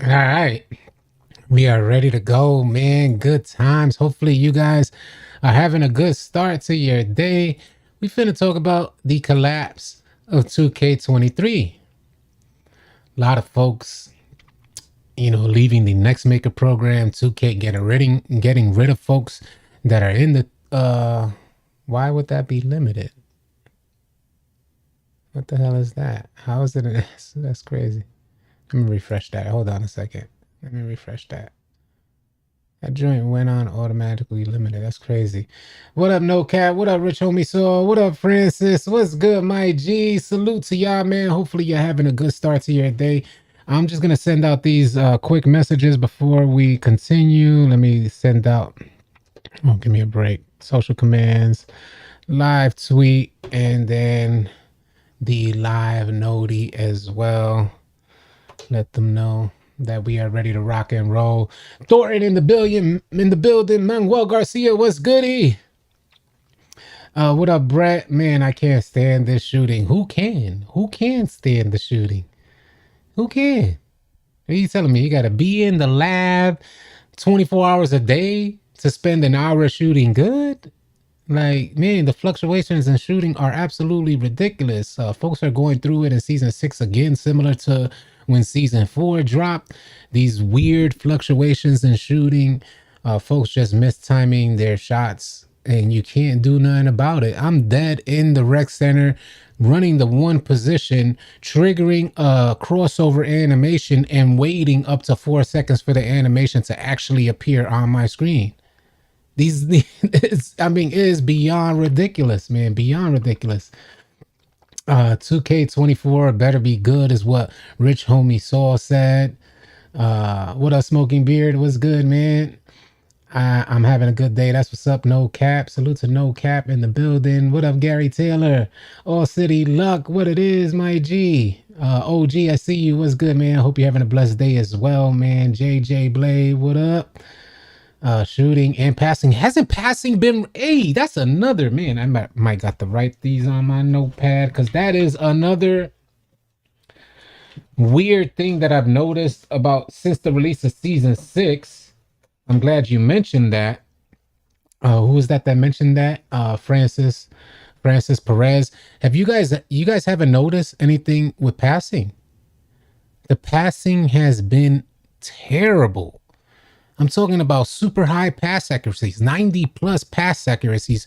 All right. We are ready to go, man. Good times. Hopefully, you guys are having a good start to your day. We finna talk about the collapse of 2K23. A lot of folks, leaving the next maker program, 2K getting rid of folks that are in the why would that be limited? What the hell is that? How is it an S? That's crazy. Let me refresh that. Hold on a second. Let me refresh that. That joint went on automatically limited. That's crazy. What up, No Cat? What up, Rich Homie Saw? What up, Francis? What's good, my G? Salute to y'all, man. Hopefully, you're having a good start to your day. I'm just gonna send out these quick messages before we continue. Let me send out. Oh, give me a break. Social commands, live tweet, and then the live noti as well. Let them know that we are ready to rock and roll. Thornton in the building. Manuel Garcia, what's goody? What up, Brett? Man, I can't stand this shooting. Who can? Who can stand the shooting? Who can? What are you telling me? You got to be in the lab 24 hours a day to spend an hour shooting good? Like, man, the fluctuations in shooting are absolutely ridiculous. Folks are going through it in season 6 again, similar to when season 4 dropped. These weird fluctuations in shooting. Folks just mistiming their shots, and you can't do nothing about it. I'm dead in the rec center, running the one position, triggering a crossover animation, and waiting up to 4 seconds for the animation to actually appear on my screen. It is beyond ridiculous, man. Beyond ridiculous. 2K24 better be good, is what Rich Homie Saul said. What up, Smoking Beard? What's good, man? I'm having a good day. That's what's up. No Cap. Salute to No Cap in the building. What up, Gary Taylor? All City Luck. What it is, my G. OG, I see you. What's good, man? Hope you're having a blessed day as well, man. JJ Blade, what up? Shooting and passing. Hasn't passing been? Hey, that's another, man. I might got to write these on my notepad, because that is another weird thing that I've noticed about since the release of season 6. I'm glad you mentioned that. Who was that mentioned that? Francis Perez. Have you guys haven't noticed anything with passing? The passing has been terrible. I'm talking about super high pass accuracies, 90 plus pass accuracies,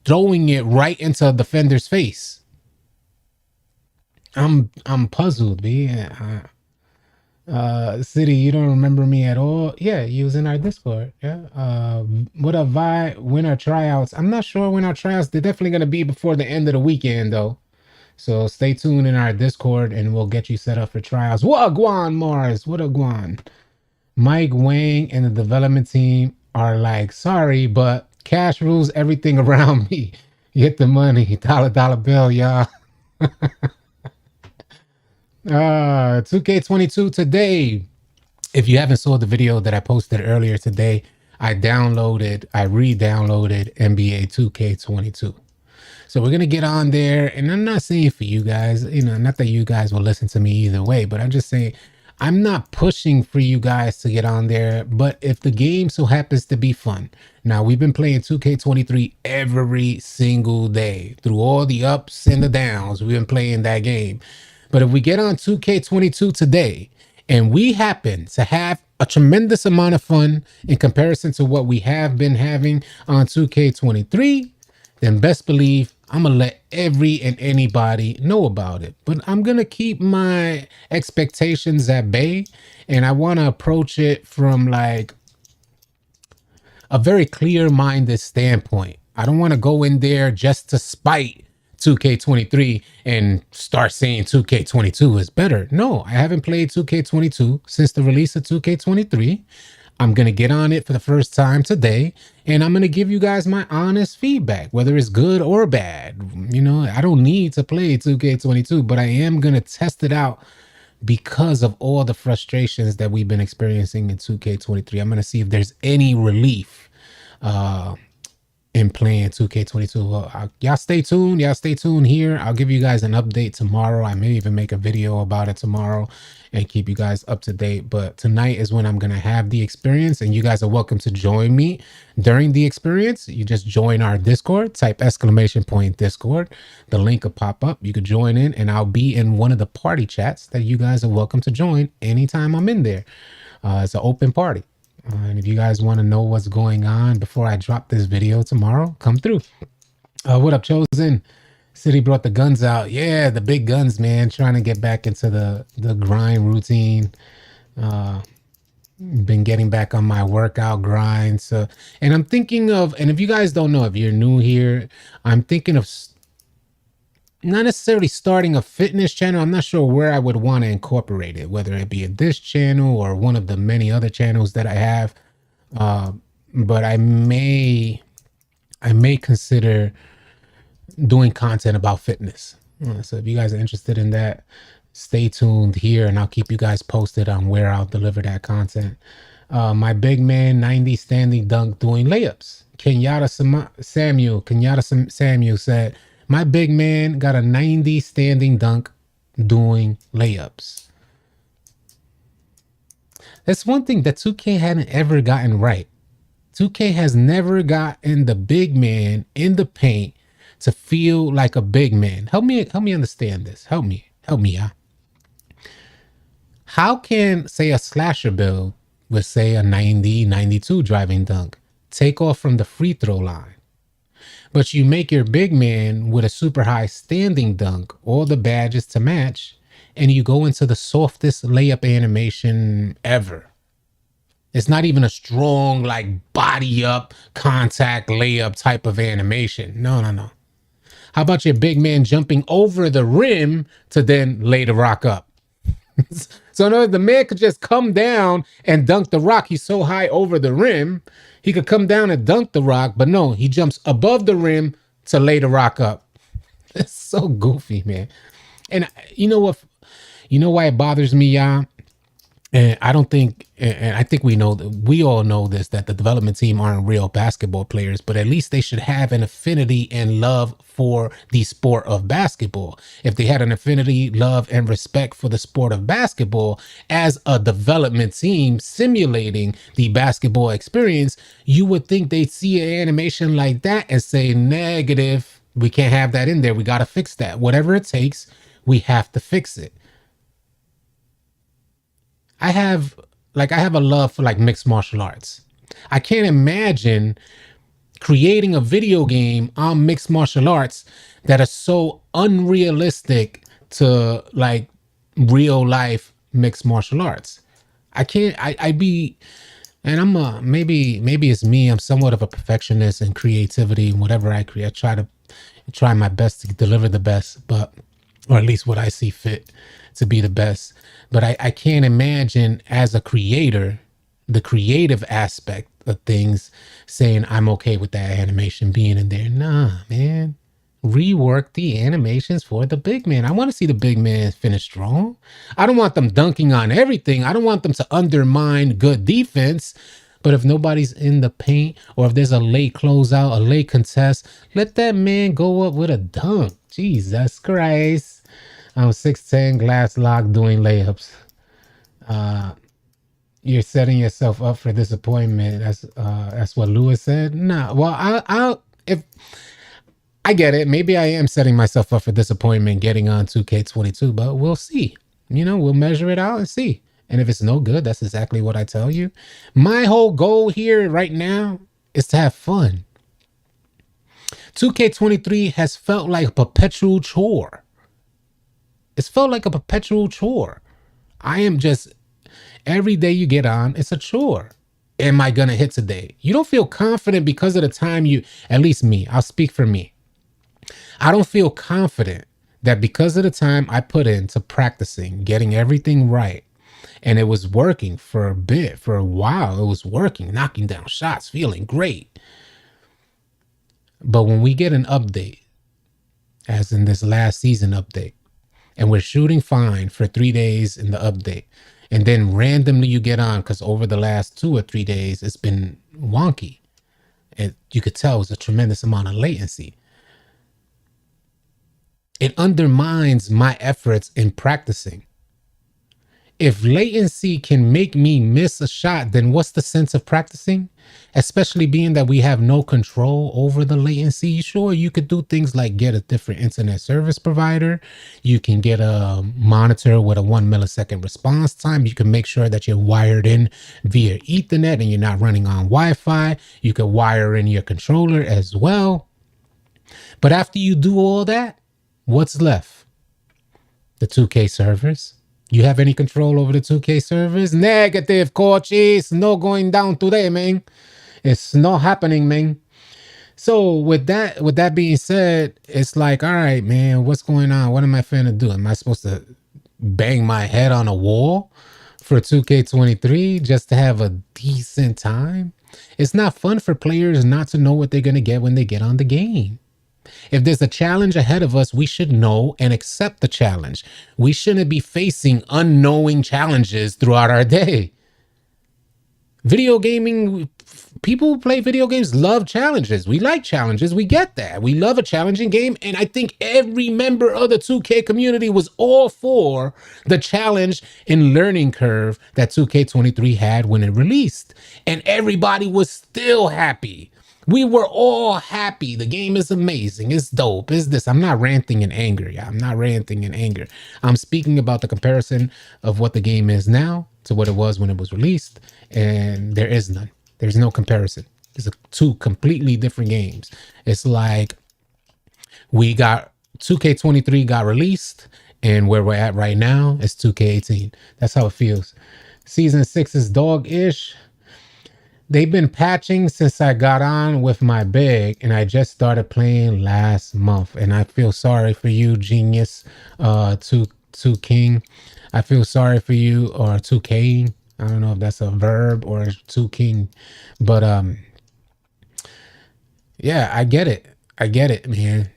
throwing it right into a defender's face. I'm puzzled, B. City, you don't remember me at all? Yeah, you was in our Discord. Yeah. What up, Vi? When our tryouts? I'm not sure when our tryouts. They're definitely gonna be before the end of the weekend, though. So stay tuned in our Discord, and we'll get you set up for tryouts. What a Guan Mars? What a Guan? Mike Wang and the development team are like, sorry, but cash rules everything around me. Get the money, dollar bill, y'all. 2K22 today. If you haven't saw the video that I posted earlier today, I re-downloaded NBA 2K22. So we're gonna get on there, and I'm not saying for you guys, not that you guys will listen to me either way, but I'm just saying I'm not pushing for you guys to get on there. But if the game so happens to be fun, now we've been playing 2K23 every single day through all the ups and the downs. We've been playing that game. But if we get on 2K22 today, and we happen to have a tremendous amount of fun in comparison to what we have been having on 2K23, then best believe I'm gonna let every and anybody know about it. But I'm gonna keep my expectations at bay, and I want to approach it from like a very clear-minded standpoint. I don't want to go in there just to spite 2K23 and start saying 2K22 is better. No, I haven't played 2K22 since the release of 2K23. I'm going to get on it for the first time today, and I'm going to give you guys my honest feedback, whether it's good or bad. I don't need to play 2K22, but I am going to test it out because of all the frustrations that we've been experiencing in 2K23. I'm going to see if there's any relief. Uh, in playing 2K22. Well, y'all stay tuned. Y'all stay tuned here. I'll give you guys an update tomorrow. I may even make a video about it tomorrow and keep you guys up to date. But tonight is when I'm going to have the experience, and you guys are welcome to join me during the experience. You just join our Discord, type !Discord. The link will pop up. You could join in, and I'll be in one of the party chats that you guys are welcome to join anytime I'm in there. It's an open party. And if you guys want to know what's going on before I drop this video tomorrow, come through. What up, Chosen? City brought the guns out. Yeah, the big guns, man. Trying to get back into the grind routine. Been getting back on my workout grind. So, and I'm thinking of, and if you guys don't know, if you're new here, I'm thinking of not necessarily starting a fitness channel. I'm not sure where I would want to incorporate it, whether it be in this channel or one of the many other channels that I have. But I may consider doing content about fitness. So if you guys are interested in that, stay tuned here and I'll keep you guys posted on where I'll deliver that content. My big man 90 standing dunk doing layups. Kenyatta Samuel said, my big man got a 90 standing dunk doing layups. That's one thing that 2K hadn't ever gotten right. 2K has never gotten the big man in the paint to feel like a big man. Help me understand this. Help me, yeah. How can, say, a slasher build with, say, a 90, 92 driving dunk take off from the free throw line, but you make your big man with a super high standing dunk, all the badges to match, and you go into the softest layup animation ever? It's not even a strong, like, body up, contact layup type of animation. No. How about your big man jumping over the rim to then lay the rock up? So no, the man could just come down and dunk the rock. He's so high over the rim, he could come down and dunk the rock, but no, he jumps above the rim to lay the rock up. It's so goofy, man. And you know what? You know why it bothers me, y'all? And I don't think, and I think we all know this, that the development team aren't real basketball players, but at least they should have an affinity and love for the sport of basketball. If they had an affinity, love, and respect for the sport of basketball as a development team simulating the basketball experience, you would think they'd see an animation like that and say, negative, we can't have that in there. We got to fix that. Whatever it takes, we have to fix it. I have a love for like mixed martial arts. I can't imagine creating a video game on mixed martial arts that are so unrealistic to like real life mixed martial arts. I can't, and I'm maybe it's me. I'm somewhat of a perfectionist in creativity and whatever I create. I try my best to deliver the best, or at least what I see fit to be the best. But I can't imagine as a creator, the creative aspect of things, saying I'm okay with that animation being in there. Nah, man. Rework the animations for the big man. I want to see the big man finish strong. I don't want them dunking on everything. I don't want them to undermine good defense. But if nobody's in the paint, or if there's a late closeout, a late contest, let that man go up with a dunk. Jesus Christ. I'm 6'10", glass lock, doing layups. You're setting yourself up for disappointment. That's what Lewis said. Nah, well, if I get it, maybe I am setting myself up for disappointment getting on 2K22, but we'll see. We'll measure it out and see. And if it's no good, that's exactly what I tell you. My whole goal here right now is to have fun. 2K23 has felt like a perpetual chore. It's felt like a perpetual chore. I am just, every day you get on, it's a chore. Am I going to hit today? You don't feel confident because of the time at least me, I'll speak for me. I don't feel confident that because of the time I put into practicing, getting everything right, and it was working for a while, it was working, knocking down shots, feeling great. But when we get an update, as in this last season update, and we're shooting fine for 3 days in the update, and then randomly you get on because over the last 2 or 3 days, it's been wonky. And you could tell it was a tremendous amount of latency. It undermines my efforts in practicing. If latency can make me miss a shot, then what's the sense of practicing? Especially being that we have no control over the latency. Sure, you could do things like get a different internet service provider. You can get a monitor with a 1 millisecond response time. You can make sure that you're wired in via Ethernet and you're not running on Wi-Fi. You could wire in your controller as well. But after you do all that, what's left? The 2K servers. You have any control over the 2K servers? Negative, coaches. No going down today, man. It's not happening, man. So with that being said, it's like, all right, man, what's going on? What am I finna do? Am I supposed to bang my head on a wall for 2K23 just to have a decent time? It's not fun for players not to know what they're gonna get when they get on the game. If there's a challenge ahead of us, we should know and accept the challenge. We shouldn't be facing unknowing challenges throughout our day. Video gaming, people who play video games love challenges. We like challenges. We get that. We love a challenging game. And I think every member of the 2K community was all for the challenge and learning curve that 2K23 had when it released. And everybody was still happy. We were all happy. The game is amazing. It's dope. It's this. I'm not ranting in anger. Yeah, I'm not ranting in anger. I'm speaking about the comparison of what the game is now to what it was when it was released. And there is none. There's no comparison. It's two completely different games. It's like we got 2K23 got released, and where we're at right now is 2K18. That's how it feels. Season 6 is dog-ish. They've been patching since I got on with my big, and I just started playing last month. And I feel sorry for you, Genius, two King. I feel sorry for you, or 2K. I don't know if that's a verb or 2King, but yeah, I get it. I get it, man.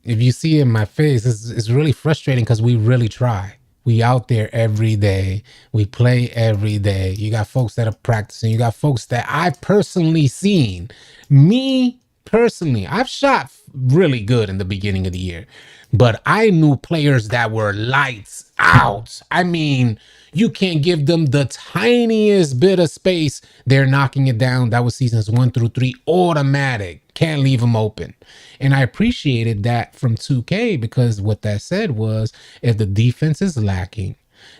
If you see in my face, it's really frustrating because we really try. We out there every day. We play every day. You got folks that are practicing. You got folks that I've personally seen. Me personally, I've shot really good in the beginning of the year, but I knew players that were lights out. I mean, you can't give them the tiniest bit of space. They're knocking it down. That was seasons 1 through 3, automatic. Can't leave them open. And I appreciated that from 2K, because what that said was, if the defense is lacking,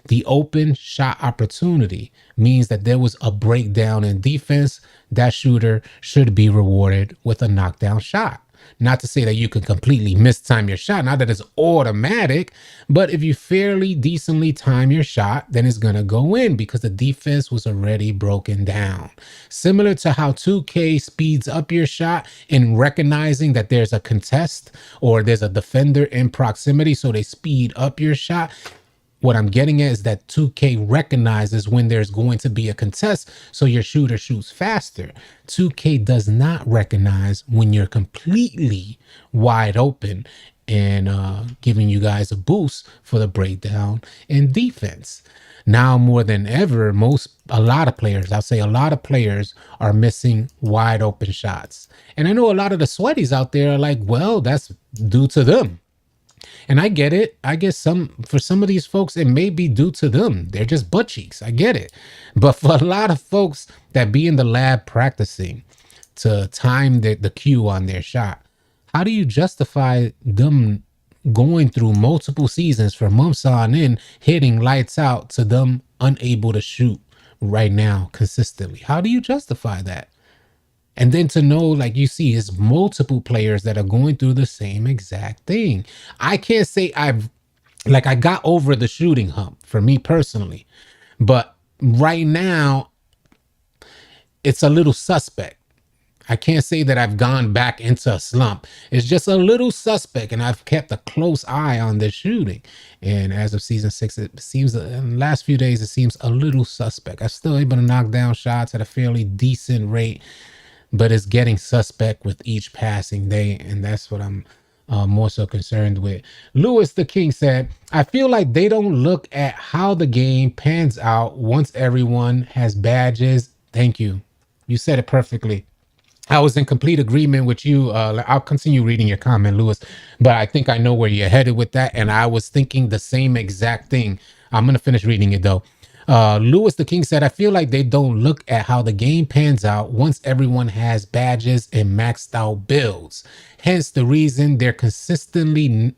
the open shot opportunity means that there was a breakdown in defense. That shooter should be rewarded with a knockdown shot. Not to say that you can completely mistime your shot, not that it's automatic, but if you fairly decently time your shot, then it's going to go in because the defense was already broken down. Similar to how 2K speeds up your shot in recognizing that there's a contest or there's a defender in proximity, so they speed up your shot. What I'm getting at is that 2K recognizes when there's going to be a contest, so your shooter shoots faster. 2K does not recognize when you're completely wide open and giving you guys a boost for the breakdown in defense. Now more than ever, a lot of players are missing wide open shots. And I know a lot of the sweaties out there are like, well, that's due to them. And I get it. I guess for some of these folks, it may be due to them. They're just butt cheeks. I get it. But for a lot of folks that be in the lab practicing to time the cue on their shot, how do you justify them going through multiple seasons for months on end, hitting lights out, to them unable to shoot right now consistently? How do you justify that? And then to know, like you see, is multiple players that are going through the same exact thing. I can't say I got over the shooting hump for me personally, but right now it's a little suspect. I can't say that I've gone back into a slump. It's just a little suspect, and I've kept a close eye on the shooting. And as of season 6, it seems in the last few days, it seems a little suspect. I'm still able to knock down shots at a fairly decent rate, but it's getting suspect with each passing day, and that's what I'm more so concerned with. Lewis the King said, I feel like they don't look at how the game pans out once everyone has badges. Thank you. You said it perfectly. I was in complete agreement with you. I'll continue reading your comment, Lewis, but I think I know where you're headed with that. And I was thinking the same exact thing. I'm going to finish reading it though. Lewis the King said, I feel like they don't look at how the game pans out once everyone has badges and maxed out builds. Hence the reason they're constantly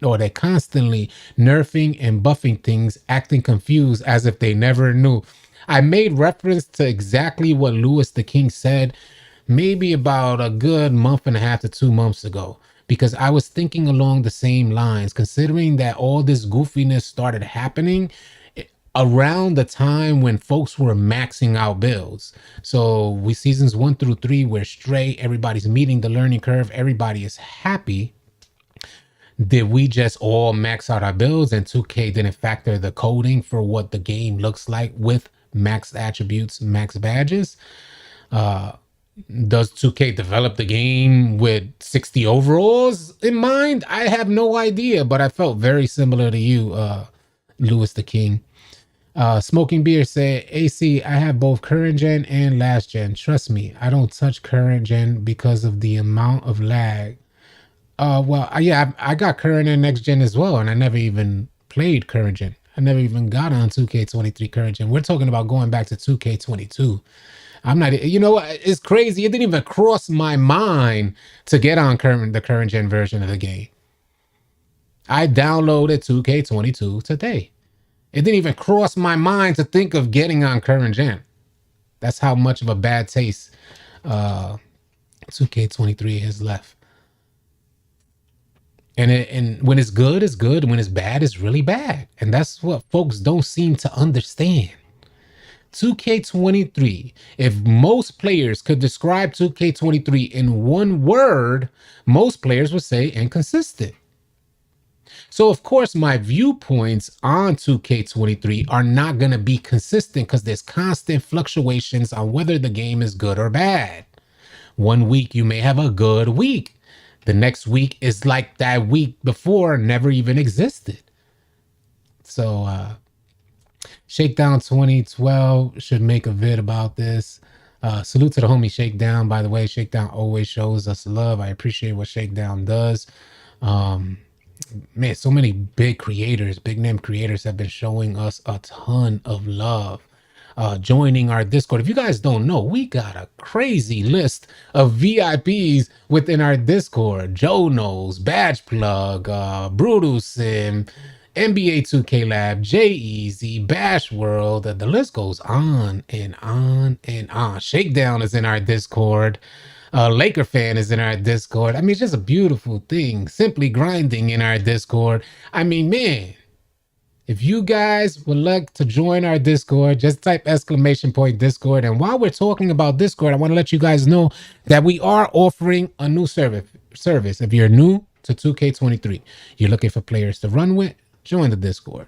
nerfing and buffing things, acting confused as if they never knew. I made reference to exactly what Lewis the King said maybe about a good month and a half to 2 months ago, because I was thinking along the same lines, considering that all this goofiness started happening around the time when folks were maxing out builds. So we seasons 1 through 3 we're straight, everybody's meeting the learning curve, everybody is happy. Did we just all max out our builds and 2K didn't factor the coding for what the game looks like with max attributes, max badges? Does 2K develop the game with 60 overalls in mind? I have no idea, but I felt very similar to you, Lewis the King. Smoking Beer said, AC, I have both current gen and last gen. Trust me, I don't touch current gen because of the amount of lag. Yeah, I got current and next gen as well, and I never even played current gen. I never even got on 2K23 current gen. We're talking about going back to 2K22. I'm not, you know, it's crazy. It didn't even cross my mind to get on the current gen version of the game. I downloaded 2K22 today. It didn't even cross my mind to think of getting on current gen. That's how much of a bad taste 2K23 has left. And when it's good, it's good. When it's bad, it's really bad. And that's what folks don't seem to understand. 2K23, if most players could describe 2K23 in one word, most players would say inconsistent. So, of course, my viewpoints on 2K23 are not going to be consistent because there's constant fluctuations on whether the game is good or bad. One week you may have a good week. The next week is like that week before never even existed. So, Shakedown 2012 should make a vid about this. Salute to the homie Shakedown. By the way, Shakedown always shows us love. I appreciate what Shakedown does. Man, so many big name creators have been showing us a ton of love. Joining our Discord. If you guys don't know, we got a crazy list of VIPs within our Discord. Joe Knows, Badge Plug, Brutus Sim, NBA 2K Lab, J-Easy, Bash World. The list goes on and on and on. Shakedown is in our Discord. Laker Fan is in our Discord. I mean, it's just a beautiful thing. Simply Grinding in our Discord. I mean, man, if you guys would like to join our Discord, just type !Discord. And while we're talking about Discord, I want to let you guys know that we are offering a new service. If you're new to 2K23, you're looking for players to run with, join the Discord.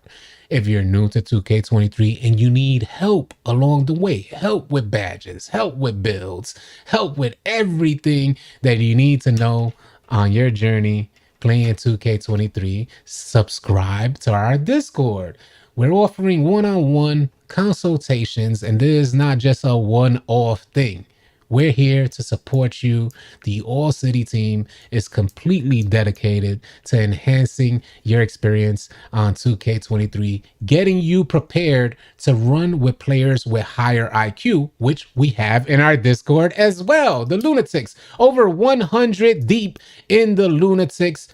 If you're new to 2K23 and you need help along the way, help with badges, help with builds, help with everything that you need to know on your journey playing 2K23, subscribe to our Discord. We're offering one-on-one consultations, and this is not just a one-off thing. We're here to support you. The All City team is completely dedicated to enhancing your experience on 2K23, getting you prepared to run with players with higher IQ, which we have in our Discord as well. The Lunatics, over 100 deep in the Lunatics.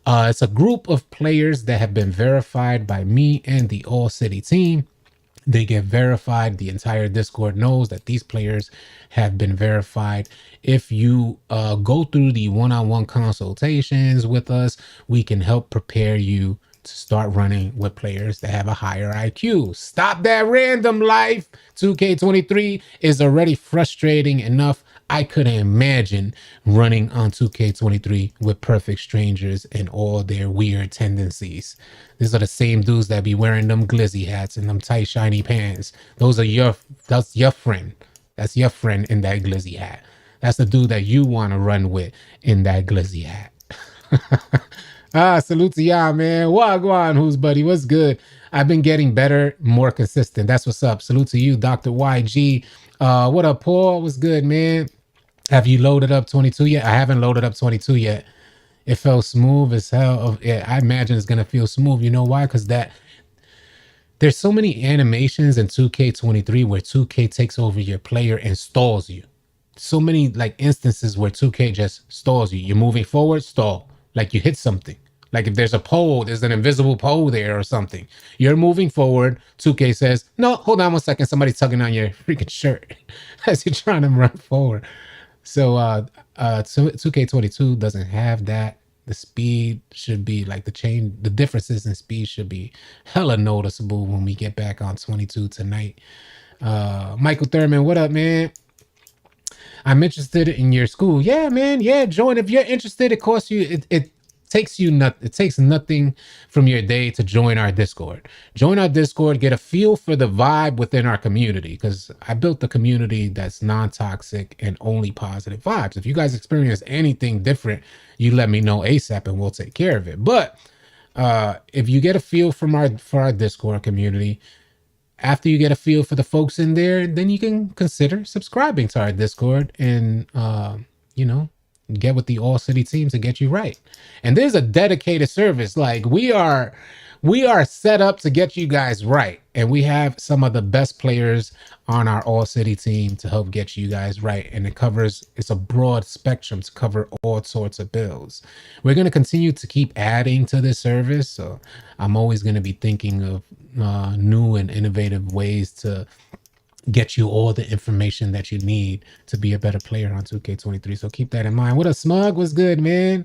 It's a group of players that have been verified by me and the All City team. They get verified. The entire Discord knows that these players have been verified. If you go through the one-on-one consultations with us, we can help prepare you to start running with players that have a higher IQ. Stop that random life. 2K23 is already frustrating enough. I couldn't imagine running on 2K23 with perfect strangers and all their weird tendencies. These are the same dudes that be wearing them glizzy hats and them tight shiny pants. That's your friend. That's your friend in that glizzy hat. That's the dude that you want to run with in that glizzy hat. Salute to y'all, man. Wagwan, who's buddy? What's good? I've been getting better, more consistent. That's what's up. Salute to you, Dr. YG. What up, Paul? What's good, man? Have you loaded up 22 yet? I haven't loaded up 22 yet. It felt smooth as hell. Yeah, I imagine it's gonna feel smooth. You know why? Because there's so many animations in 2K23 where 2K takes over your player and stalls you. So many like instances where 2K just stalls you. You're moving forward, stall. Like you hit something. Like if there's a pole, there's an invisible pole there or something. You're moving forward. 2K says, no, hold on 1 second. Somebody's tugging on your freaking shirt as you're trying to run forward. So 2K22 doesn't have that. The speed should be like the differences in speed should be hella noticeable when we get back on 22 tonight. Michael Thurman, what up, man? I'm interested in your school. Yeah, man. Yeah, join. If you're interested, it costs you. It takes you it takes nothing from your day to join our Discord. Join our Discord. Get a feel for the vibe within our community because I built a community that's non-toxic and only positive vibes. If you guys experience anything different, you let me know ASAP and we'll take care of it. But if you get a feel from our Discord community, after you get a feel for the folks in there, then you can consider subscribing to our Discord and, you know, get with the All City team to get you right. And there's a dedicated service. Like we are set up to get you guys right. And we have some of the best players on our All City team to help get you guys right. And it's a broad spectrum to cover all sorts of builds. We're going to continue to keep adding to this service. So I'm always going to be thinking of new and innovative ways to get you all the information that you need to be a better player on 2K23. So keep that in mind. What a smug was good, man.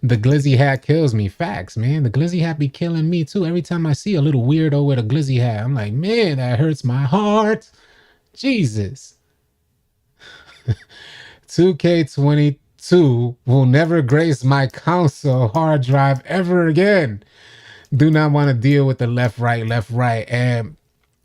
The glizzy hat kills me. Facts, man. The glizzy hat be killing me too. Every time I see a little weirdo with a glizzy hat, I'm like, man, that hurts my heart. Jesus. 2K22 will never grace my console hard drive ever again. Do not want to deal with the left, right. And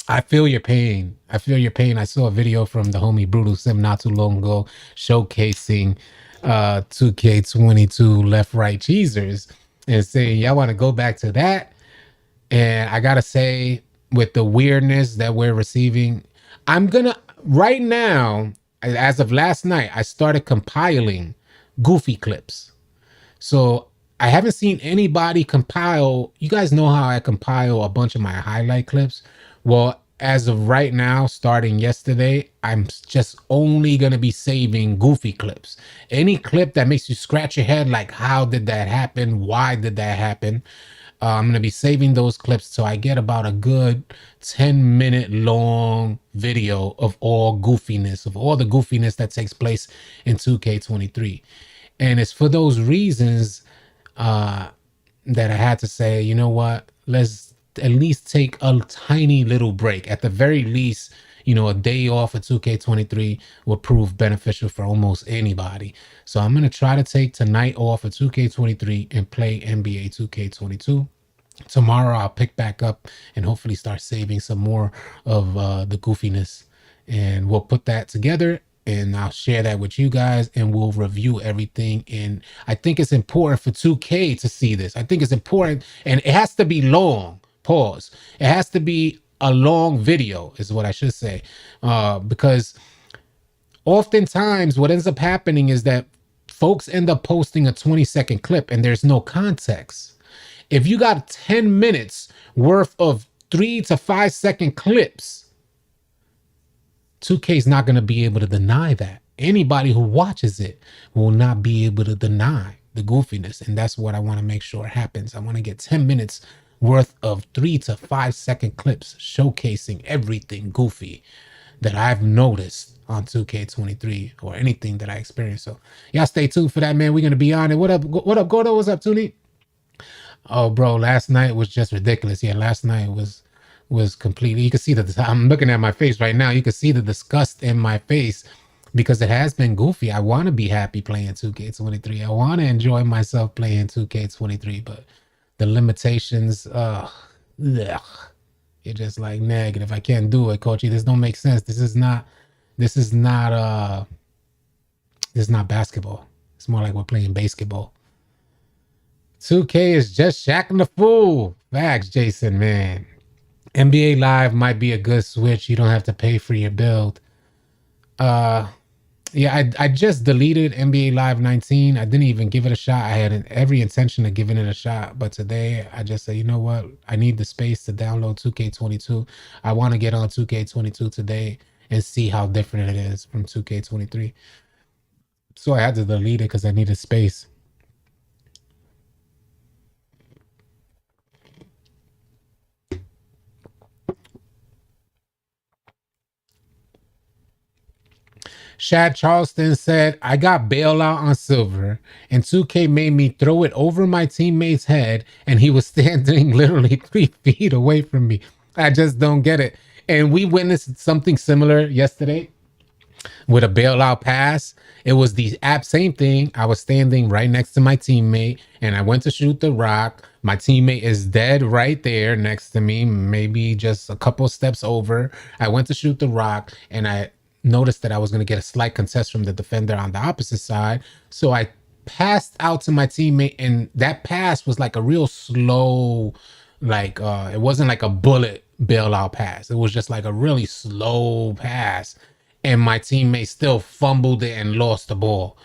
I feel your pain. I feel your pain. I saw a video from the homie Brutal Sim not too long ago showcasing 2K22 left, right cheesers and saying, y'all want to go back to that? And I got to say, with the weirdness that we're receiving, right now, as of last night, I started compiling goofy clips. So I haven't seen anybody compile. You guys know how I compile a bunch of my highlight clips. Well, as of right now, starting yesterday, I'm just only going to be saving goofy clips. Any clip that makes you scratch your head, like how did that happen? Why did that happen? I'm going to be saving those clips so I get about a good 10-minute long video of all the goofiness that takes place in 2K23. And it's for those reasons that I had to say, you know what, let's at least take a tiny little break. At the very least, you know, a day off of 2K23 will prove beneficial for almost anybody. So I'm going to try to take tonight off of 2K23 and play NBA 2K22. Tomorrow I'll pick back up and hopefully start saving some more of the goofiness. And we'll put that together and I'll share that with you guys and we'll review everything. And I think it's important for 2K to see this. I think it's important and it has to be long. Pause. It has to be a long video is what I should say. Because oftentimes what ends up happening is that folks end up posting a 20-second clip and there's no context. If you got 10 minutes worth of 3 to 5 second clips, 2K is not going to be able to deny that. Anybody who watches it will not be able to deny the goofiness. And that's what I want to make sure happens. I want to get 10 minutes worth of 3 to 5 second clips showcasing everything goofy that I've noticed on 2K23 or anything that I experienced. So y'all stay tuned for that, man. We're going to be on it. What up, Gordo? What's up, Toonie? Oh, bro, last night was just ridiculous. Yeah, last night was completely. You can see that I'm looking at my face right now. You can see the disgust in my face because it has been goofy. I want to be happy playing 2K23. I want to enjoy myself playing 2K23, but the limitations, you're just like negative. I can't do it, Coachy. This don't make sense. This is not basketball. It's more like we're playing basketball. 2K is just shacking the fool. Facts, Jason, man. NBA Live might be a good switch. You don't have to pay for your build. Yeah, I just deleted NBA Live 19. I didn't even give it a shot. I had every intention of giving it a shot, but today I just said, you know what? I need the space to download 2K22. I want to get on 2K22 today and see how different it is from 2K23. So I had to delete it because I needed space. Shad Charleston said, I got bailout on silver, and 2K made me throw it over my teammate's head, and he was standing literally 3 feet away from me. I just don't get it. And we witnessed something similar yesterday with a bailout pass. It was the app same thing. I was standing right next to my teammate and I went to shoot the rock. My teammate is dead right there next to me, maybe just a couple steps over. I went to shoot the rock and I noticed that I was going to get a slight contest from the defender on the opposite side. So I passed out to my teammate, and that pass was like a real slow, like it wasn't like a bullet bailout pass. It was just like a really slow pass, and my teammate still fumbled it and lost the ball.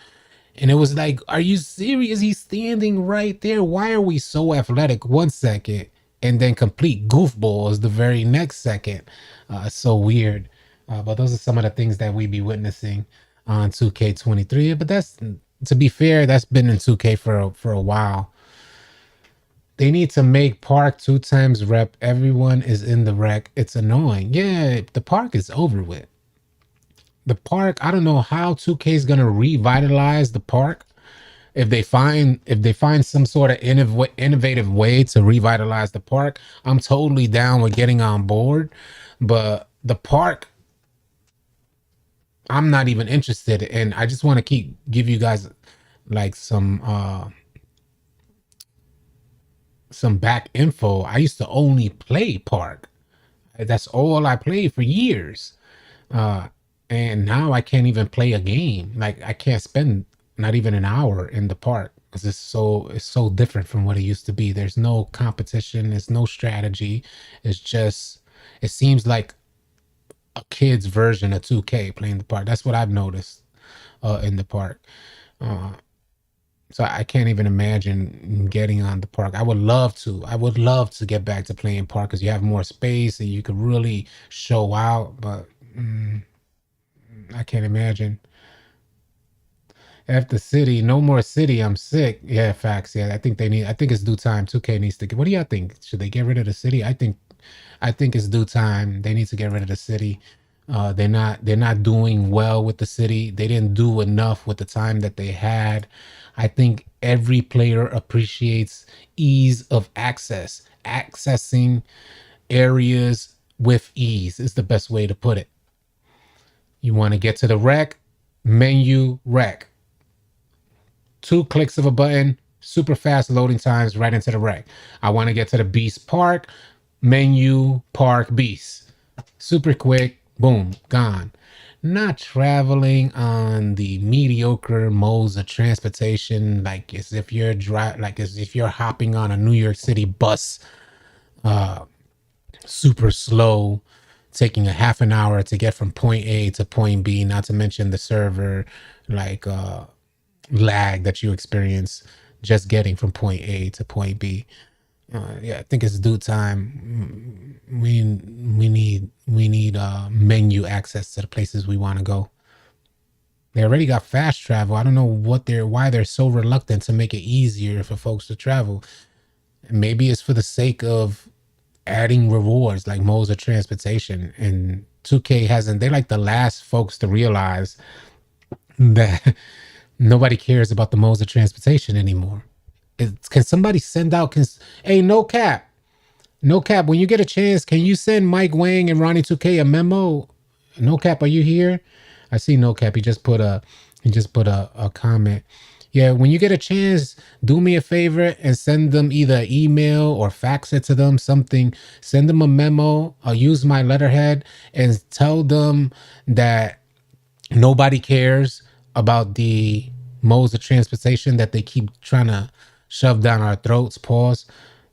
And it was like, are you serious? He's standing right there. Why are we so athletic 1 second and then complete goofballs the very next second? It's so weird. But those are some of the things that we be witnessing on 2K23. But that's, to be fair, that's been in 2K for a while. They need to make park 2 times rep. Everyone is in the wreck. It's annoying. Yeah, the park is over with. The park, I don't know how 2K is gonna revitalize the park. If they find some sort of innovative way to revitalize the park, I'm totally down with getting on board. But the park, I'm not even interested. And I just want to give you guys like some back info. I used to only play park. That's all I played for years. Uh, and now I can't even play a game. Like I can't spend not even an hour in the park because it's so different from what it used to be. There's no competition. There's no strategy. It's just it seems like a kid's version of 2K playing the park. That's what I've noticed in the park. Uh, so I can't even imagine getting on the park. I would love to. I would love to get back to playing park because you have more space and you could really show out. But I can't imagine. After city, no more city. I'm sick. Yeah, facts. Yeah, I think they need. I think it's due time. 2K needs to get. What do y'all think? Should they get rid of the city? I think it's due time. They need to get rid of the city. They're not doing well with the city. They didn't do enough with the time that they had. I think every player appreciates ease of access. Accessing areas with ease is the best way to put it. You want to get to the rec, menu rec. 2 clicks of a button, super fast loading times right into the rec. I want to get to the Beast Park, menu park Beast. Super quick, boom, gone. Not traveling on the mediocre modes of transportation, like as if you're hopping on a New York City bus, super slow, taking a half an hour to get from point A to point B, not to mention the server like lag that you experience just getting from point A to point B. Yeah, I think it's due time. We need menu access to the places we want to go. They already got fast travel. I don't know why they're so reluctant to make it easier for folks to travel. Maybe it's for the sake of adding rewards like modes of transportation. And 2K hasn't. They're like the last folks to realize that nobody cares about the modes of transportation anymore. Can somebody send out? Hey, no cap, no cap. When you get a chance, can you send Mike Wang and Ronnie 2K a memo? No cap, are you here? I see no cap. He just put a comment. Yeah, when you get a chance, do me a favor and send them either email or fax it to them. Something. Send them a memo. I'll use my letterhead and tell them that nobody cares about the modes of transportation that they keep trying to shove down our throats. Pause.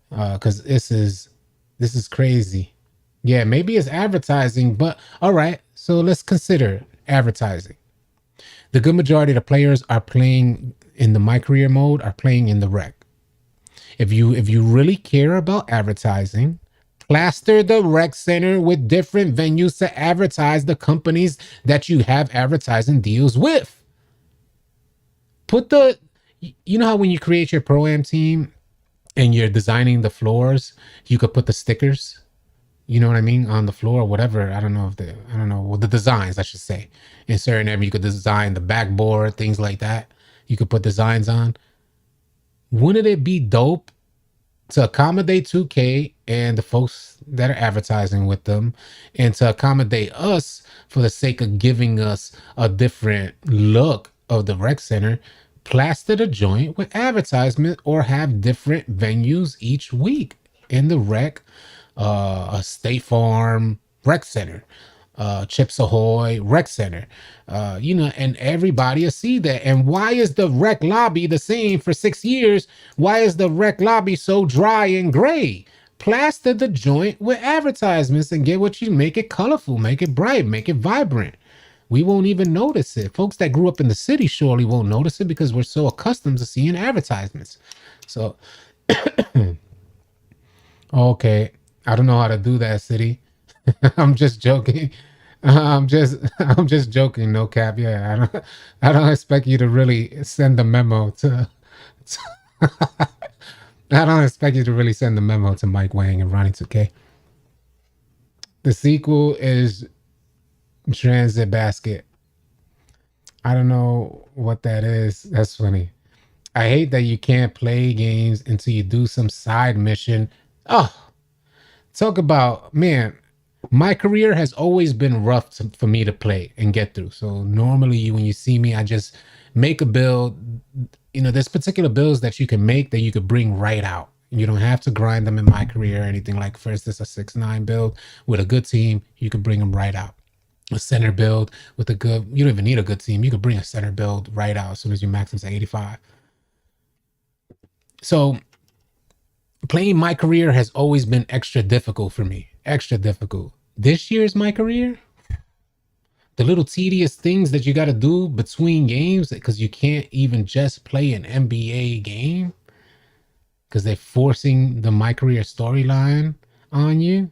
Because this is crazy. Yeah, maybe it's advertising, but all right. So let's consider advertising. The good majority of the players are playing in the MyCareer mode, are playing in the rec. If you really care about advertising, plaster the rec center with different venues to advertise the companies that you have advertising deals with. Put the you know how when you create your pro-am team and you're designing the floors, you could put the stickers, you know what I mean, on the floor or whatever. I don't know, well, the designs, I should say. In certain area, you could design the backboard, things like that. You could put designs on. Wouldn't it be dope to accommodate 2K and the folks that are advertising with them, and to accommodate us for the sake of giving us a different look of the rec center, plaster the joint with advertisement or have different venues each week in the rec, a State Farm rec center, Chips Ahoy rec center, and everybody will see that. And why is the rec lobby the same for 6 years? Why is the rec lobby so dry and gray? Plaster the joint with advertisements and get what you make it colorful, make it bright, make it vibrant. We won't even notice it. Folks that grew up in the city surely won't notice it because we're so accustomed to seeing advertisements. So, okay, I don't know how to do that, city. I'm just joking. I'm just joking. No cap. Yeah, I don't expect you to really send the memo to I don't expect you to really send the memo to Mike Wang and Ronnie 2K. The sequel is Transit Basket. I don't know what that is. That's funny. I hate that you can't play games until you do some side mission. Oh, talk about, man. My career has always been rough for me to play and get through. So normally, when you see me, I just make a build. There's particular builds that you can make that you could bring right out. You don't have to grind them in my career or anything. Like, for instance, a 6-9 build with a good team, you could bring them right out. A center build with a good, you don't even need a good team. You could bring a center build right out as soon as you max them to 85. So playing my career has always been extra difficult for me. Extra difficult. This year's my career, the little tedious things that you got to do between games because you can't even just play an NBA game because they're forcing the my career storyline on you.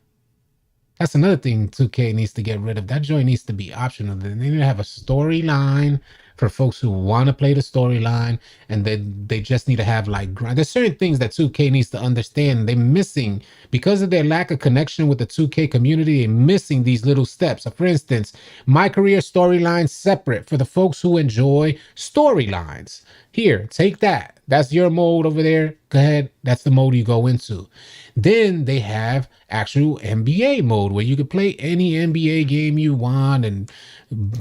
That's another thing 2K needs to get rid of. That joint needs to be optional. They need to have a storyline for folks who want to play the storyline, and then they just need to have like grind. There's certain things that 2K needs to understand. They're missing because of their lack of connection with the 2K community. They're missing these little steps. So for instance, my career storyline separate for the folks who enjoy storylines. Here, take that. That's your mode over there. Go ahead. That's the mode you go into. Then they have actual NBA mode where you can play any NBA game you want and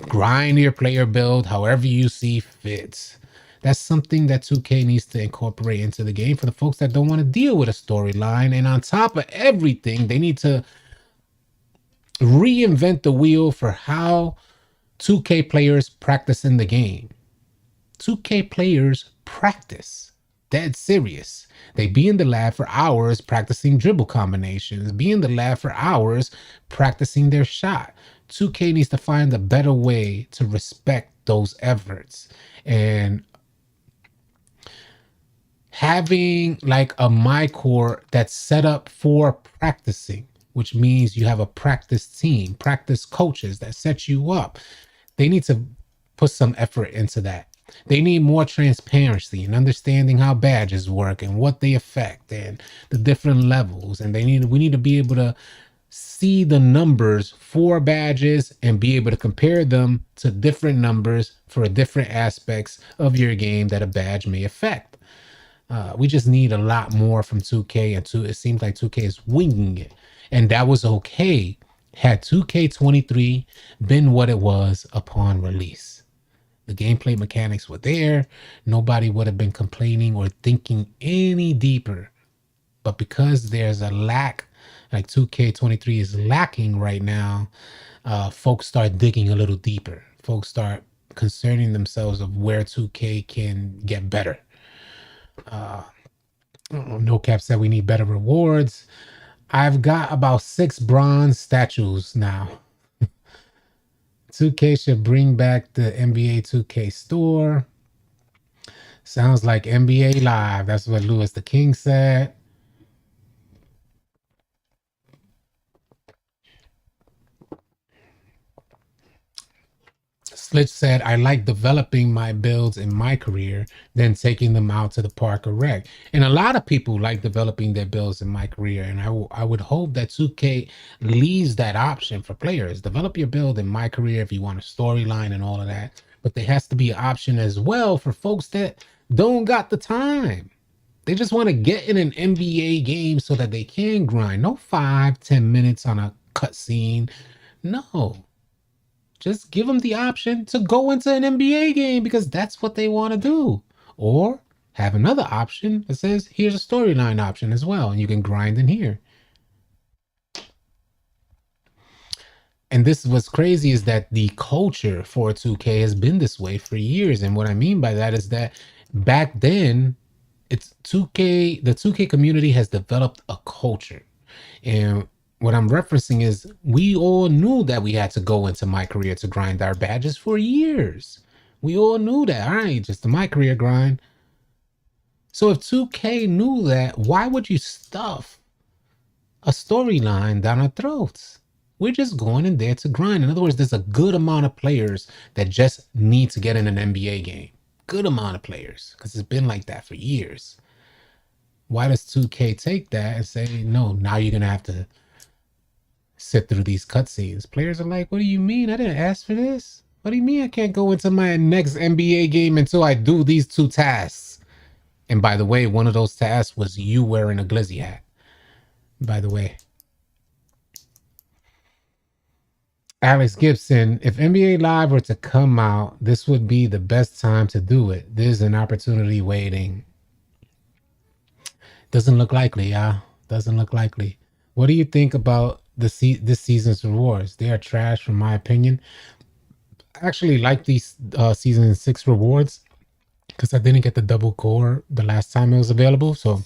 grind your player build however you see fit. That's something that 2K needs to incorporate into the game for the folks that don't want to deal with a storyline. And on top of everything, they need to reinvent the wheel for how 2K players practice in the game. 2K players practice. Dead serious. They be in the lab for hours practicing dribble combinations, be in the lab for hours practicing their shot. 2K needs to find a better way to respect those efforts. And having like a MyCore that's set up for practicing, which means you have a practice team, practice coaches that set you up. They need to put some effort into that. They need more transparency and understanding how badges work and what they affect and the different levels. And we need to be able to see the numbers for badges and be able to compare them to different numbers for different aspects of your game that a badge may affect. We just need a lot more from 2K, and it seems like 2K is winging it, and that was okay had 2K23 been what it was upon release. The gameplay mechanics were there. Nobody would have been complaining or thinking any deeper. But because there's a lack, like 2K23 is lacking right now, folks start digging a little deeper. Folks start concerning themselves of where 2K can get better. No Cap said we need better rewards. I've got about 6 bronze statues now. 2K should bring back the NBA 2K store. Sounds like NBA Live. That's what Louis the King said. Slitch said, I like developing my builds in my career, then taking them out to the park or rec. And a lot of people like developing their builds in my career. And I would hope that 2K leaves that option for players. Develop your build in my career if you want a storyline and all of that. But there has to be an option as well for folks that don't got the time. They just want to get in an NBA game so that they can grind. No 5, 10 minutes on a cutscene. No, just give them the option to go into an NBA game because that's what they want to do. Or have another option that says, here's a storyline option as well, and you can grind in here. And this what's crazy is that the culture for 2K has been this way for years. And what I mean by that is that back then, it's 2K, the 2K community has developed a culture. And what I'm referencing is we all knew that we had to go into MyCareer to grind our badges for years. We all knew that. All right, just the MyCareer grind. So if 2K knew that, why would you stuff a storyline down our throats? We're just going in there to grind. In other words, there's a good amount of players that just need to get in an NBA game. Good amount of players, because it's been like that for years. Why does 2K take that and say, no, now you're going to have to sit through these cutscenes? Players are like, what do you mean? I didn't ask for this. What do you mean I can't go into my next NBA game until I do these 2 tasks? And by the way, one of those tasks was you wearing a glizzy hat. By the way, Alex Gibson, if NBA Live were to come out, this would be the best time to do it. There's an opportunity waiting. Doesn't look likely, yeah. Doesn't look likely. What do you think about this season's rewards? They are trash, from my opinion. I actually like these season 6 rewards because I didn't get the double core the last time it was available. So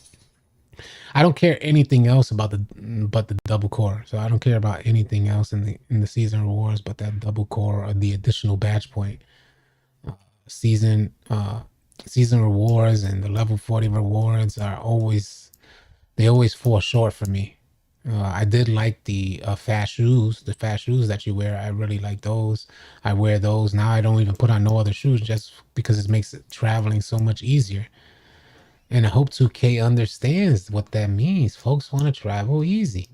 I don't care anything else about the double core. So I don't care about anything else in the season rewards but that double core or the additional badge point. Season season rewards and the level 40 rewards are always, they always fall short for me. I did like the fast shoes, that you wear. I really like those. I wear those now. I don't even put on no other shoes just because it makes traveling so much easier. And I hope 2K understands what that means. Folks want to travel easy.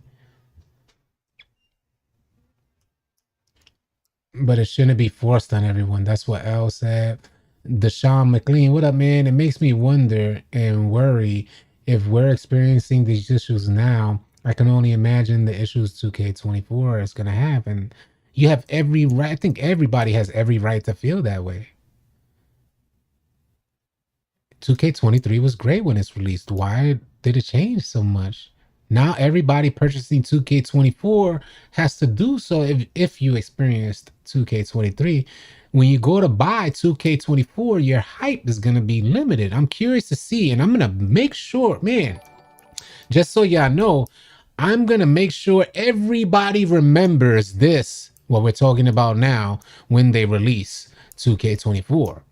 But it shouldn't be forced on everyone. That's what L said. Deshaun McLean, what up, man? It makes me wonder and worry if we're experiencing these issues now. I can only imagine the issues 2K24 is going to have. And you have every right. I think everybody has every right to feel that way. 2K23 was great when it's released. Why did it change so much? Now everybody purchasing 2K24 has to do so if you experienced 2K23. When you go to buy 2K24, your hype is going to be limited. I'm curious to see, and I'm going to make sure, man, just so y'all know, I'm going to make sure everybody remembers this, what we're talking about now, when they release 2K24.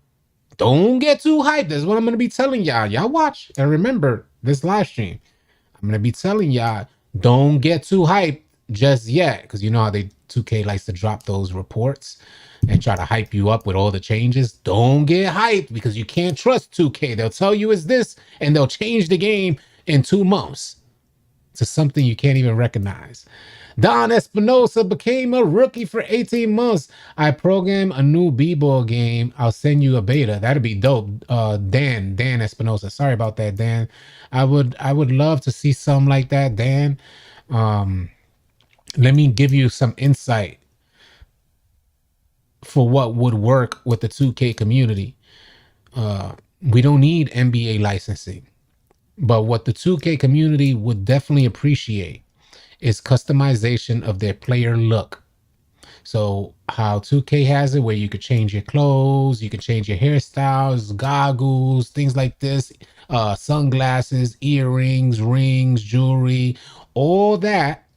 Don't get too hyped. That's what I'm going to be telling y'all. Y'all watch and remember this live stream. I'm going to be telling y'all, don't get too hyped just yet. Because you know how 2K likes to drop those reports and try to hype you up with all the changes. Don't get hyped because you can't trust 2K. They'll tell you it's this and they'll change the game in 2 months to something you can't even recognize. Don Espinosa became a rookie for 18 months. I program a new b-ball game. I'll send you a beta. That'd be dope. Dan Espinosa. Sorry about that, Dan. I would love to see something like that, Dan. Let me give you some insight for what would work with the 2K community. We don't need NBA licensing, but what the 2K community would definitely appreciate is customization of their player look. So how 2K has it where you could change your clothes, you can change your hairstyles, goggles, things like this, sunglasses, earrings, rings, jewelry, all that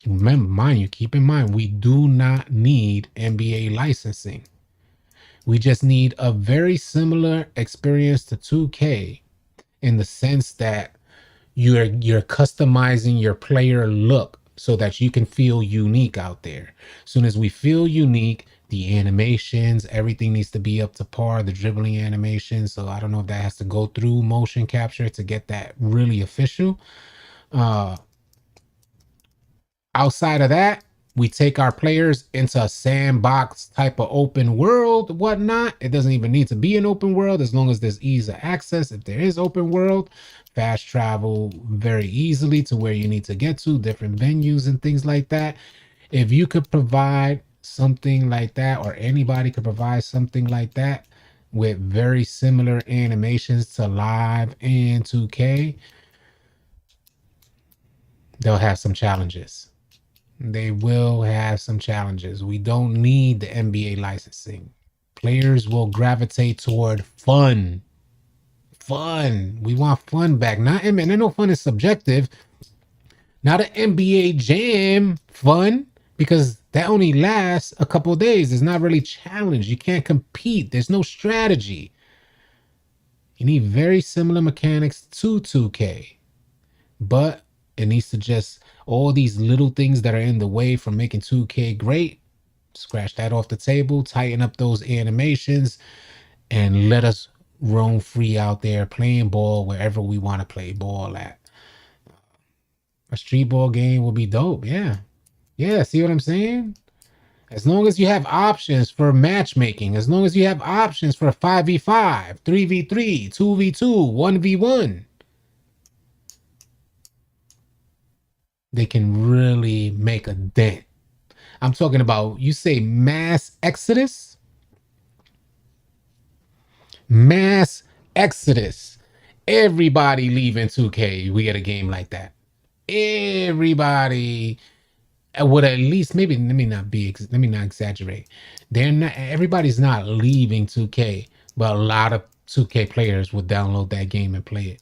Remember, mind you, keep in mind, we do not need NBA licensing. We just need a very similar experience to 2K in the sense that you're customizing your player look so that you can feel unique out there. As soon as we feel unique, the animations, everything needs to be up to par, the dribbling animation. So I don't know if that has to go through motion capture to get that really official. Uh Outside of that, we take our players into a sandbox type of open world, whatnot. It doesn't even need to be an open world as long as there's ease of access. If there is open world, fast travel very easily to where you need to get to, different venues and things like that. If you could provide something like that, or anybody could provide something like that with very similar animations to live and 2K, they'll have some challenges. They will have some challenges. We don't need the NBA licensing. Players will gravitate toward fun. Fun. We want fun back. Not, I mean, I know fun is subjective. Not an NBA jam fun, because that only lasts a couple of days. It's not really challenge. You can't compete. There's no strategy. You need very similar mechanics to 2K, but it needs to just all these little things that are in the way from making 2K great, scratch that off the table, tighten up those animations, and let us roam free out there playing ball wherever we want to play ball at. A street ball game will be dope. Yeah. Yeah. See what I'm saying? As long as you have options for matchmaking, as long as you have options for 5v5, 3v3, 2v2, 1v1, they can really make a dent. I'm talking about, you say mass exodus? Mass exodus. Everybody leaving 2K. We get a game like that. Everybody would at least, maybe let me not exaggerate. They're not, everybody's not leaving 2K, but a lot of 2K players would download that game and play it.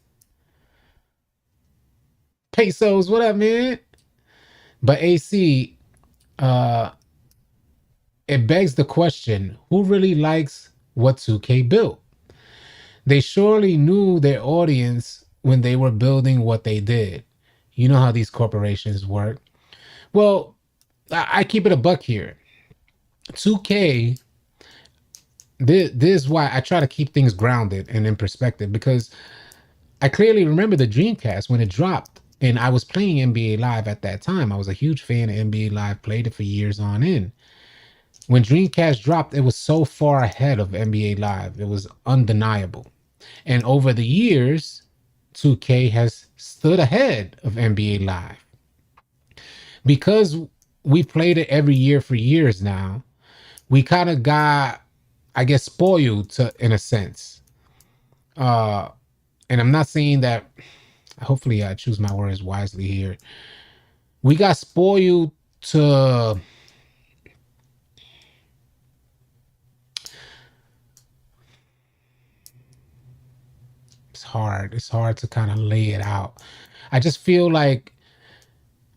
Pesos, what up, man? But AC, uh, it begs the question, who really likes what 2K built? They surely knew their audience when they were building what they did. You know how these corporations work. Well, I keep it a buck here. 2K, this is why I try to keep things grounded and in perspective, because I clearly remember the Dreamcast when it dropped, and I was playing NBA Live at that time. I was a huge fan of NBA Live, played it for years on end. When Dreamcast dropped, it was so far ahead of NBA Live. It was undeniable. And over the years, 2K has stood ahead of NBA Live. Because we played it every year for years now, we kind of got, I guess, spoiled to, in a sense. Uh, and I'm not saying that, hopefully I choose my words wisely here. We got spoiled to, it's hard. It's hard to kind of lay it out. I just feel like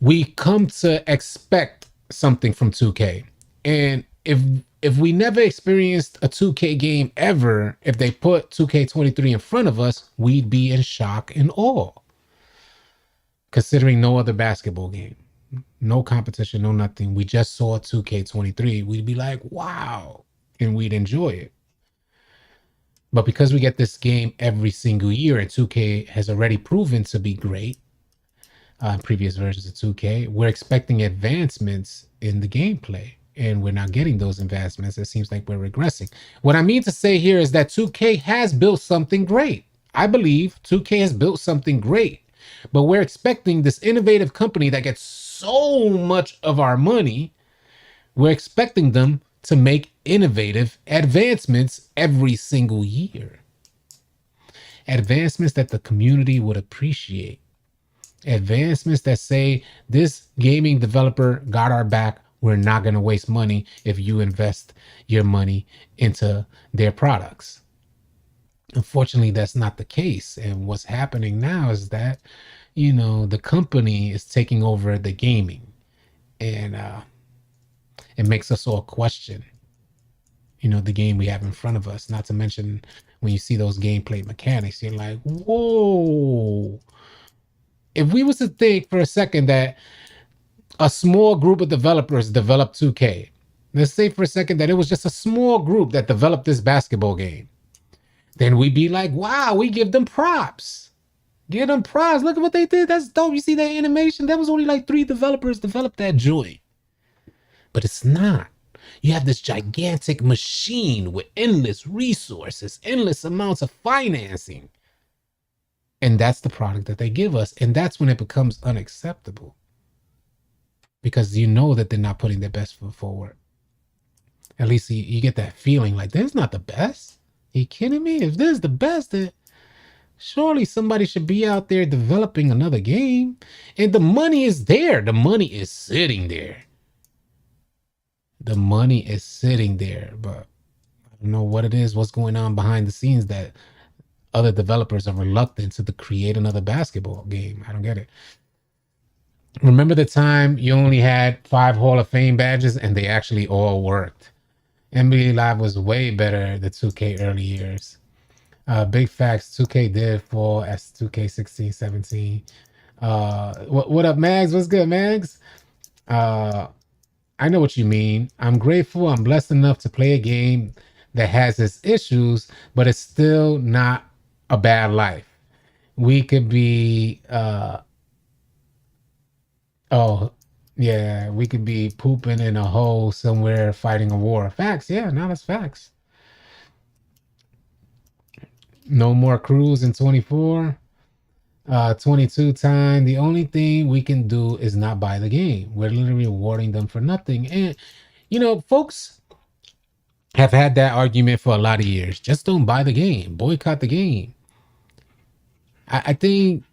we come to expect something from 2K. And if we never experienced a 2K game ever, if they put 2K23 in front of us, we'd be in shock and awe. Considering no other basketball game, no competition, no nothing. We just saw 2K23, we'd be like, wow, and we'd enjoy it. But because we get this game every single year, and 2K has already proven to be great, previous versions of 2K, we're expecting advancements in the gameplay, and we're not getting those advancements. It seems like we're regressing. What I mean to say here is that 2K has built something great. I believe 2K has built something great, but we're expecting this innovative company that gets so much of our money, we're expecting them to make innovative advancements every single year. Advancements that the community would appreciate. Advancements that say this gaming developer got our back. We're not going to waste money if you invest your money into their products. Unfortunately, that's not the case. And what's happening now is that, the company is taking over the gaming. and it makes us all question, the game we have in front of us. Not to mention when you see those gameplay mechanics, you're like, whoa. If we was to think for a second that a small group of developers developed 2K, let's say for a second that it was just a small group that developed this basketball game, then we'd be like, wow, we give them props. Give them props. Look at what they did. That's dope. You see that animation? That was only like 3 developers developed that joint. But it's not. You have this gigantic machine with endless resources, endless amounts of financing. And that's the product that they give us. And that's when it becomes unacceptable. Because you know that they're not putting their best foot forward. At least you get that feeling like, this is not the best. Are you kidding me? If this is the best, then surely somebody should be out there developing another game. And the money is there. The money is sitting there. The money is sitting there. But I don't know what it is, what's going on behind the scenes that other developers are reluctant to create another basketball game. I don't get it. Remember the time you only had 5 Hall of Fame badges and they actually all worked? NBA Live was way better the 2K early years. Big facts, 2K did fall as 2K 16, 17. What up, Mags? What's good, Mags? I know what you mean. I'm grateful. I'm blessed enough to play a game that has its issues, but it's still not a bad life. We could be, we could be pooping in a hole somewhere fighting a war. Facts, yeah, no, that's facts. No more crews in 24. 22 time. The only thing we can do is not buy the game. We're literally rewarding them for nothing. And, folks have had that argument for a lot of years. Just don't buy the game. Boycott the game. I think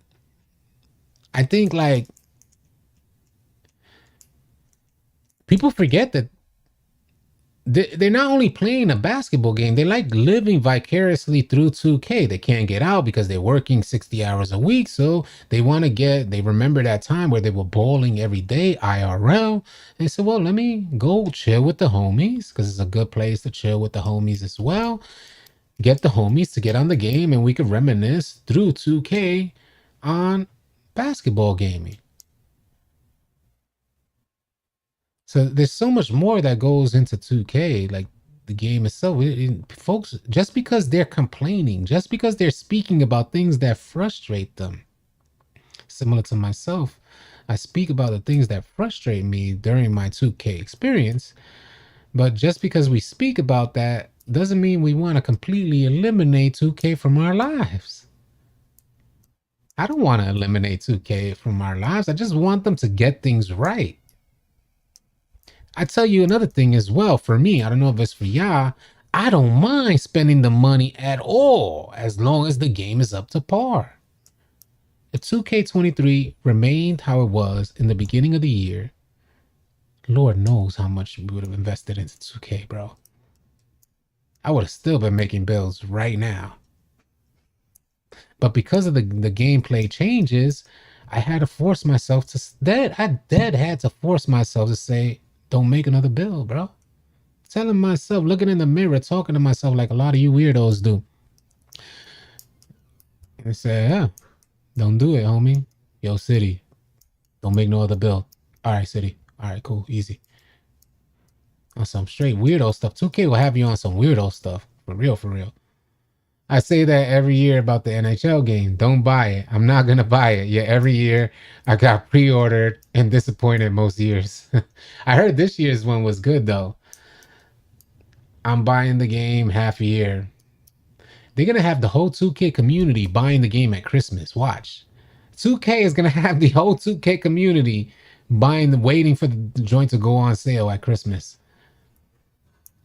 like people forget that they're not only playing a basketball game, they like living vicariously through 2K. They can't get out because they're working 60 hours a week. So they remember that time where they were bowling every day, IRL. They said, well, let me go chill with the homies because it's a good place to chill with the homies as well. Get the homies to get on the game and we could reminisce through 2K on basketball gaming. So there's so much more that goes into 2K, like the game itself. Folks, just because they're complaining, just because they're speaking about things that frustrate them, similar to myself, I speak about the things that frustrate me during my 2K experience. But just because we speak about that doesn't mean we want to completely eliminate 2K from our lives. I don't want to eliminate 2K from our lives. I just want them to get things right. I tell you another thing as well. For me, I don't know if it's for y'all, I don't mind spending the money at all as long as the game is up to par. If 2K23 remained how it was in the beginning of the year, Lord knows how much we would have invested into 2K, bro. I would have still been making bills right now. But because of the gameplay changes, I had to force myself to had to force myself to say, don't make another bill, bro. Telling myself, looking in the mirror, talking to myself like a lot of you weirdos do. And say, yeah, don't do it, homie. Yo, City, don't make no other bill. All right, City. All right, cool, easy. On some straight weirdo stuff. 2K will have you on some weirdo stuff. For real, for real. I say that every year about the NHL game. Don't buy it. I'm not going to buy it. Yeah, every year I got pre-ordered and disappointed most years. I heard this year's one was good, though. I'm buying the game half a year. They're going to have the whole 2K community buying the game at Christmas. Watch. 2K is going to have the whole 2K community waiting for the joint to go on sale at Christmas.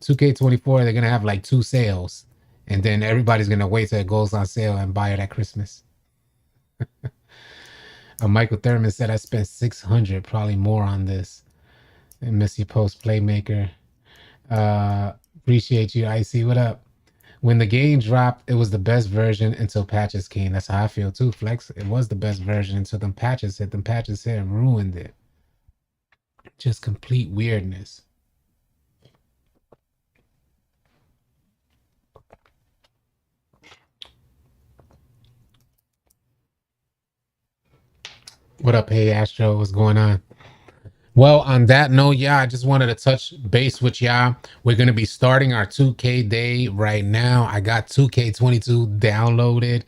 2K24, they're going to have like 2 sales. And then everybody's going to wait till it goes on sale and buy it at Christmas. Michael Thurman said, I spent $600, probably more on this. And miss your post, Playmaker. Appreciate you, Icy. What up? When the game dropped, it was the best version until patches came. That's how I feel too, Flex. It was the best version until them patches hit. Them patches hit and ruined it. Just complete weirdness. What up, Hey Astro? What's going on? Well, on that note, yeah, I just wanted to touch base with y'all. We're going to be starting our 2K day right now. I got 2K22 downloaded.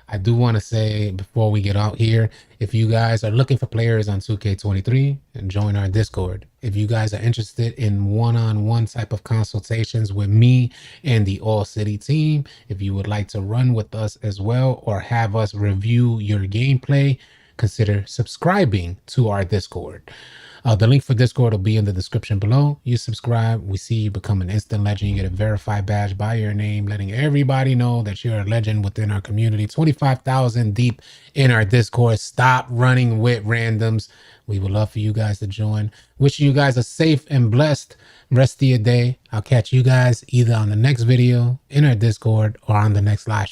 I do want to say before we get out here, if you guys are looking for players on 2K23, and join our Discord. If you guys are interested in one-on-one type of consultations with me and the All City team, if you would like to run with us as well or have us review your gameplay, consider subscribing to our Discord. The link for Discord will be in the description below. You subscribe, we see you become an instant legend. You get a verified badge by your name, letting everybody know that you're a legend within our community. 25,000 deep in our Discord. Stop running with randoms. We would love for you guys to join. Wishing you guys a safe and blessed rest of your day. I'll catch you guys either on the next video, in our Discord, or on the next live